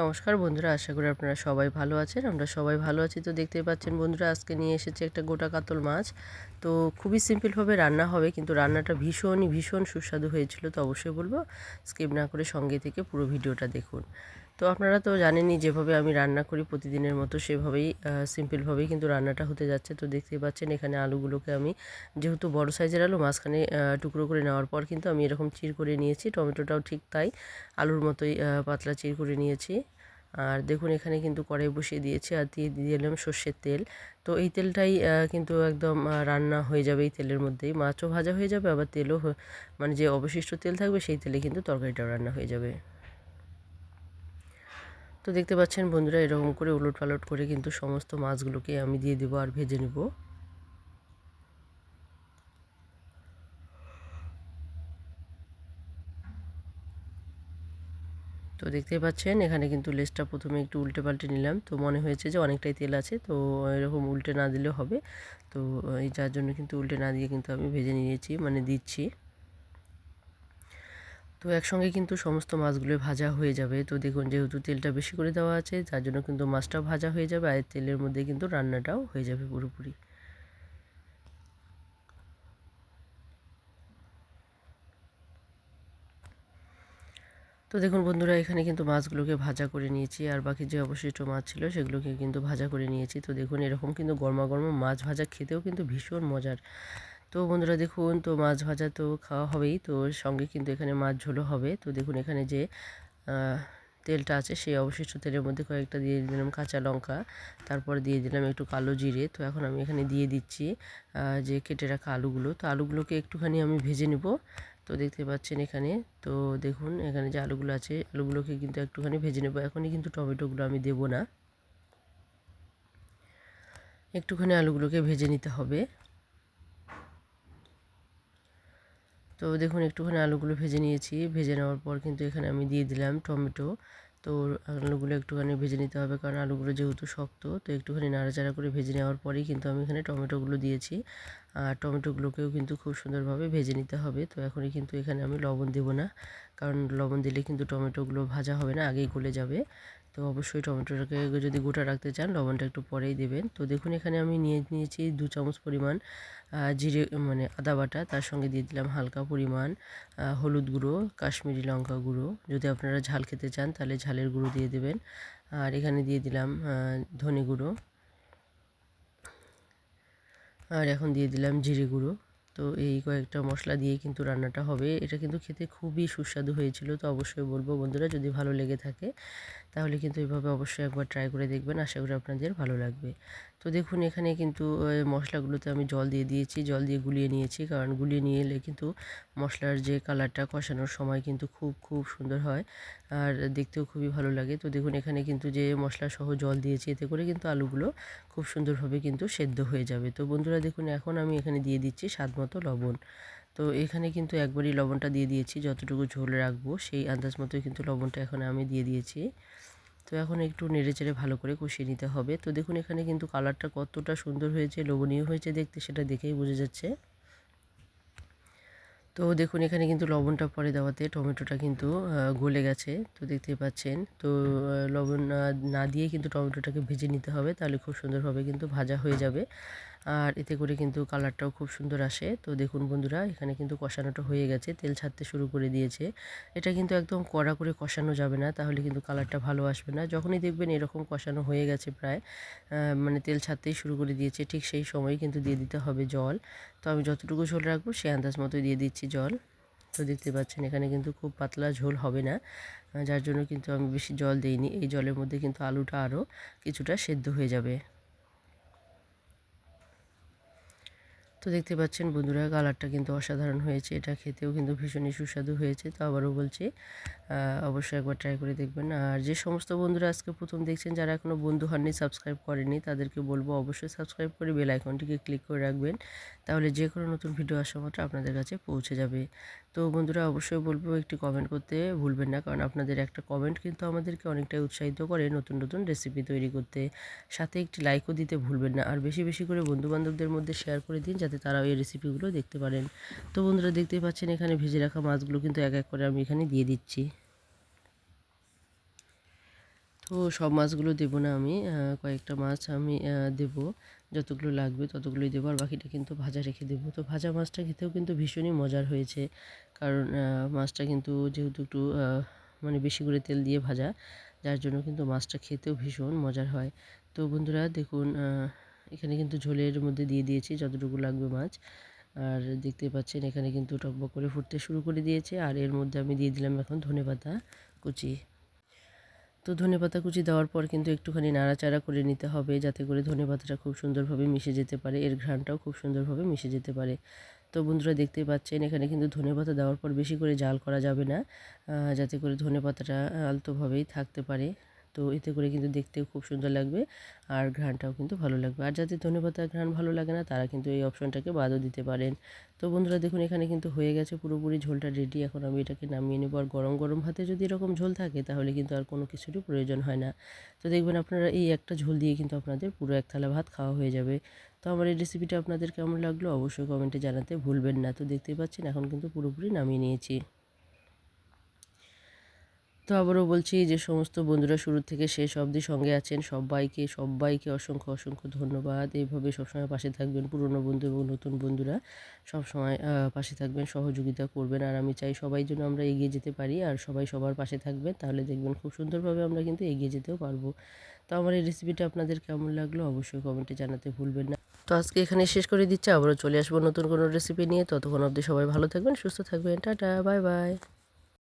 নমস্কার বন্ধুরা, আশা করি আপনারা সবাই ভালো আছেন। আমরা সবাই ভালো আছি। তো দেখতেই পাচ্ছেন বন্ধুরা, আজকে নিয়ে এসেছি একটা গোটা কাতল মাছ। তো খুবই সিম্পলভাবে রান্না হবে, কিন্তু রান্নাটা ভীষণই ভীষণ সুস্বাদু হয়েছিল। তো অবশ্যই বলবো স্কিপ না করে সঙ্গে থেকে পুরো ভিডিওটা দেখুন। তো আপনারা তো জানেনই, যেভাবে আমি রান্না করি প্রতিদিনের মতো সেভাবেই সিম্পলভাবেই কিন্তু রান্নাটা হতে যাচ্ছে। তো দেখতেই পাচ্ছেন এখানে আলুগুলোকে আমি, যেহেতু বড় সাইজের আলু, মাঝখানে টুকরো করে নেওয়ার পর কিন্তু আমি এরকম চির করে নিয়েছি। টমেটোটাও ঠিক তাই, আলুর মতোই পাতলা চির করে নিয়েছি। আর দেখুন এখানে কিন্তু কড়াই বসিয়ে দিয়েছি আর দিয়ে দিলাম সর্ষের তেল। তো এই তেলটাই কিন্তু একদম রান্না হয়ে যাবে। এই তেলের মধ্যেই মাছও ভাজা হয়ে যাবে, আবার তেলও মানে যে অবশিষ্ট তেল থাকবে সেই তেলে কিন্তু তরকারিটাও রান্না হয়ে যাবে। তো দেখতে পাচ্ছেন বন্ধুরা, এরকম করে উলট পালট করে কিন্তু সমস্ত মাছগুলোকে আমি দিয়ে দেবো আর ভেজে নেব। তো দেখতেই পাচ্ছেন এখানে কিন্তু লেজটা প্রথমে একটু উল্টে পাল্টে নিলাম। তো মনে হয়েছে যে অনেকটাই তেল আছে, তো এরকম উল্টে না দিলেও হবে। তো এই যার জন্য কিন্তু উল্টে না দিয়ে কিন্তু আমি ভেজে নিয়েছি, মানে দিচ্ছি। তো একসঙ্গে কিন্তু সমস্ত মাছগুলো ভাজা হয়ে যাবে। তো দেখুন, যেহেতু তেলটা বেশি করে দেওয়া আছে যার জন্য কিন্তু মাছটাও ভাজা হয়ে যাবে, আর তেলের মধ্যে কিন্তু রান্নাটাও হয়ে যাবে পুরোপুরি। তো দেখুন বন্ধুরা, এখানে কিন্তু মাছগুলোকে ভাজা করে নিয়েছি, আর বাকি যে অবশিষ্ট মাছ ছিল সেগুলোকে কিন্তু ভাজা করে নিয়েছি। তো দেখুন এরকম কিন্তু গরমা গরম মাছ ভাজা খেতেও কিন্তু ভীষণ মজার। তো বন্ধুরা দেখুন, তো মাছ ভাজা তো খাওয়া হবেই, তো সঙ্গে কিন্তু এখানে মাছ ঝোলও হবে। তো দেখুন এখানে যে তেলটা আছে সেই অবশিষ্ট তেলের মধ্যে কয়েকটা দিয়ে দিলাম কাঁচা লঙ্কা, তারপর দিয়ে দিলাম একটু কালো জিরে। তো এখন আমি এখানে দিয়ে দিচ্ছি যে কেটে রাখা আলুগুলো। তো আলুগুলোকে একটুখানি আমি ভেজে নেব। তো দেখতে পাচ্ছেন এখানে, তো দেখুন এখানে যে আলুগুলো আছে আলুগুলোকে কিন্তু একটুখানি ভেজে নেব। এখনই কিন্তু টমেটোগুলো আমি দেব না, একটুখানি আলুগুলোকে ভেজে নিতে হবে। তো দেখুন একটুখানি আলুগুলো ভেজে নিয়েছি, ভেজে নেওয়ার পর কিন্তু এখানে আমি দিয়ে দিলাম টমেটো। তো আলুগুলো একটুখানি ভেজে নিতে হবে, কারণ আলুগুলো যেহেতু শক্ত। তো একটুখানি নাড়াচাড়া করে ভেজে নেওয়ার পরেই কিন্তু আমি এখানে টমেটোগুলো দিয়েছি, আর টমেটোগুলোকেও কিন্তু খুব সুন্দরভাবে ভেজে নিতে হবে। তো এখনই কিন্তু এখানে আমি লবণ দেব না, কারণ লবণ দিলে কিন্তু টমেটোগুলো ভাজা হবে না, আগেই গলে যাবে। তো অবশ্যই টমেটোটাকে যদি গোটা রাখতে চান লবণটা একটু পরেই দেবেন। তো দেখুন এখানে আমি নিয়েছি 2 চামচ পরিমাণ জিরে, মানে আদা বাটা। তার সঙ্গে দিয়ে দিলাম হালকা পরিমাণ হলুদ গুঁড়ো, কাশ্মীরি লঙ্কা গুঁড়ো। যদি আপনারা ঝাল খেতে চান তাহলে ঝালের গুঁড়ো দিয়ে দেবেন। আর এখানে দিয়ে দিলাম ধনে গুঁড়ো, আর এখন দিয়ে দিলাম জিরে গুঁড়ো। তো এই কয়েকটা মশলা দিয়ে কিন্তু রান্নাটা হবে। এটা কিন্তু খেতে খুবই সুস্বাদু হয়েছিল। তো অবশ্যই বলবো বন্ধুরা, যদি ভালো লেগে থাকে তাহলে কিন্তু এইভাবে অবশ্যই একবার ট্রাই করে দেখবেন, আশা করি আপনাদের ভালো লাগবে। তো দেখুন এখানে কিন্তু মশলাগুলোতে আমি জল দিয়ে দিয়েছি, জল দিয়ে গুলিয়ে নিয়েছি, কারণ গুলিয়ে নিয়ে এলে কিন্তু মশলার যে কালারটা কষানোর সময় কিন্তু খুব খুব সুন্দর হয়, আর দেখতেও খুবই ভালো লাগে। তো দেখুন এখানে কিন্তু যে মশলা সহ জল দিয়েছি, এতে করে কিন্তু আলুগুলো খুব সুন্দরভাবে কিন্তু সেদ্ধ হয়ে যাবে। তো বন্ধুরা দেখুন, এখন আমি এখানে দিয়ে দিচ্ছি স্বাদ মতো লবণ। তো এখানে কিন্তু একবারই লবণটা দিয়ে দিয়েছি, যতটুকু ঝোল রাখবো সেই আন্দাজ মতোই কিন্তু লবণটা এখন আমি দিয়ে দিয়েছি। তো এখন একটু নেড়েচেড়ে ভালো করে কষিয়ে নিতে হবে। তো দেখুন এখানে কিন্তু কালারটা কতটা সুন্দর হয়েছে, লোভনীয় হয়েছে দেখতে, সেটা দেখেই বোঝা যাচ্ছে। তো দেখুন এখানে কিন্তু লবণটা পরে দেওয়াতে টমেটোটা কিন্তু গলে গেছে। তো দেখতেই পাচ্ছেন। তো লবণ না দিয়ে কিন্তু টমেটোটাকে ভেজে নিতে হবে, তাহলে খুব সুন্দরভাবে কিন্তু ভাজা হয়ে যাবে, আর এতে করে কিন্তু কালারটাও খুব সুন্দর আসে। তো দেখুন বন্ধুরা, এখানে কিন্তু কষানোটা হয়ে গেছে, তেল ছাড়তে শুরু করে দিয়েছে। এটা কিন্তু একদম কড়া করে কষানো যাবে না, তাহলে কিন্তু কালারটা ভালো আসবে না। যখনই দেখবেন এরকম কষানো হয়ে গেছে প্রায়, মানে তেল ছাড়তেই শুরু করে দিয়েছে, ঠিক সেই সময় কিন্তু দিয়ে দিতে হবে জল। তো আমি যতটুকু ঝোল রাখবো সেই আন্দাজ মতোই দিয়ে দিচ্ছি জল। তো দেখতে পাচ্ছেন এখানে কিন্তু খুব পাতলা ঝোল হবে না, যার জন্য কিন্তু আমি বেশি জল দিইনি। এই জলের মধ্যে কিন্তু আলুটা আরও কিছুটা সেদ্ধ হয়ে যাবে। তো দেখতে পাচ্ছেন বন্ধুরা, কালারটা কিন্তু অসাধারণ হয়েছে, এটা খেতেও কিন্তু ভীষণই সুস্বাদু হয়েছে। তো আবারও বলছি, অবশ্যই একবার ট্রাই করে দেখবেন। আর যে সমস্ত বন্ধুরা আজকে প্রথম দেখছেন, যারা এখনও বন্ধু হননি, সাবস্ক্রাইব করেনি, তাদেরকে বলবো অবশ্যই সাবস্ক্রাইব করে বেল আইকনটিকে ক্লিক করে রাখবেন, তাহলে যে কোনো নতুন ভিডিও আসা মাত্র আপনাদের কাছে পৌঁছে যাবে। তো বন্ধুরা অবশ্যই বলবো একটি কমেন্ট করতে ভুলবেন না, কারণ আপনাদের একটা কমেন্ট কিন্তু আমাদেরকে অনেকটাই উৎসাহিত করে নতুন নতুন রেসিপি তৈরি করতে। সাথে একটি লাইকও দিতে ভুলবেন না, আর বেশি বেশি করে বন্ধুবান্ধবদের মধ্যে শেয়ার করে দিন, যাতে তারাও এই রেসিপিগুলো দেখতে পারেন। তো বন্ধুরা দেখতেই পাচ্ছেন এখানে ভেজে রাখা মাছগুলো কিন্তু এক এক করে আমি এখানে দিয়ে দিচ্ছি। তো সব মাছগুলো দেবো না আমি, কয়েকটা মাছ আমি দেবো, যতগুলো লাগবে ততগুলোই দেবো, আর বাকিটা কিন্তু ভাজা রেখে দেবো। তো ভাজা মাছটা খেতেও কিন্তু ভীষণই মজার হয়েছে, কারণ মাছটা কিন্তু যেহেতু একটু মানে বেশি করে তেল দিয়ে ভাজা, যার জন্য কিন্তু মাছটা খেতেও ভীষণ মজার হয়। তো বন্ধুরা দেখুন, এখানে কিন্তু ঝোলের মধ্যে দিয়ে দিয়েছি যতটুকু লাগবে মাছ, আর দেখতে পাচ্ছেন এখানে কিন্তু টকবক করে ফুটতে শুরু করে দিয়েছে, আর এর মধ্যে আমি দিয়ে দিলাম এখন ধনেপাতা কুচি। তো ধনেপাতা কুচি দেওয়ার পর কিন্তু একটুখানি নাড়াচাড়া করে নিতে হবে, যাতে করে ধনেপাতাটা খুব সুন্দরভাবে মিশে যেতে পারে, এর ঘ্রাণটাও খুব সুন্দরভাবে মিশে যেতে পারে। তো বন্ধুরা দেখতেই পাচ্ছেন এখানে কিন্তু ধনেপাতা দেওয়ার পর বেশি করে জাল করা যাবে না, যাতে করে ধনেপাতাটা আলতোভাবেই থাকতে পারে। তো এতে করে কিন্তু দেখতেও খুব সুন্দর লাগবে, আর ঘ্রাণটাও কিন্তু ভালো লাগবে। আর যাদের ধনেপাতার ঘ্রাণ ভালো লাগে না, তারা কিন্তু এই অপশনটাকে বাদও দিতে পারেন। তো বন্ধুরা দেখুন এখানে কিন্তু হয়ে গেছে পুরোপুরি ঝোলটা রেডি। এখন আমি এটাকে নামিয়ে নেব, আর গরম গরম ভাতে যদি এরকম ঝোল থাকে তাহলে কিন্তু আর কোনো কিছুরই প্রয়োজন হয় না। তো দেখবেন আপনারা এই একটা ঝোল দিয়ে কিন্তু আপনাদের পুরো এক থালা ভাত খাওয়া হয়ে যাবে। তো আমার এই রেসিপিটা আপনাদের কেমন লাগলো অবশ্যই কমেন্টে জানাতে ভুলবেন না। তো দেখতেই পাচ্ছেন এখন কিন্তু পুরোপুরি নামিয়ে নিয়েছি। তো আবারও বলছি, যে সমস্ত বন্ধুরা শুরু থেকে শেষ অবধি সঙ্গে আছেন, সবাইকে সবাইকে অসংখ্য অসংখ্য ধন্যবাদ। এইভাবে সবসময় পাশে থাকবেন, পুরনো বন্ধু এবং নতুন বন্ধুরা সবসময় পাশে থাকবেন, সহযোগিতা করবেন। আর আমি চাই সবাই যেন আমরা এগিয়ে যেতে পারি, আর সবাই সবার পাশে থাকবেন, তাহলে দেখবেন খুব সুন্দরভাবে আমরা কিন্তু এগিয়ে যেতেও পারবো। তো আমার এই রেসিপিটা আপনাদের কেমন লাগলো অবশ্যই কমেন্টে জানাতে ভুলবেন না। তো আজকে এখানে শেষ করে দিচ্ছি, আবারও চলে আসবো নতুন কোনো রেসিপি নিয়ে। ততক্ষণ অবধি সবাই ভালো থাকবেন, সুস্থ থাকবেন, টাটা, বাই বাই।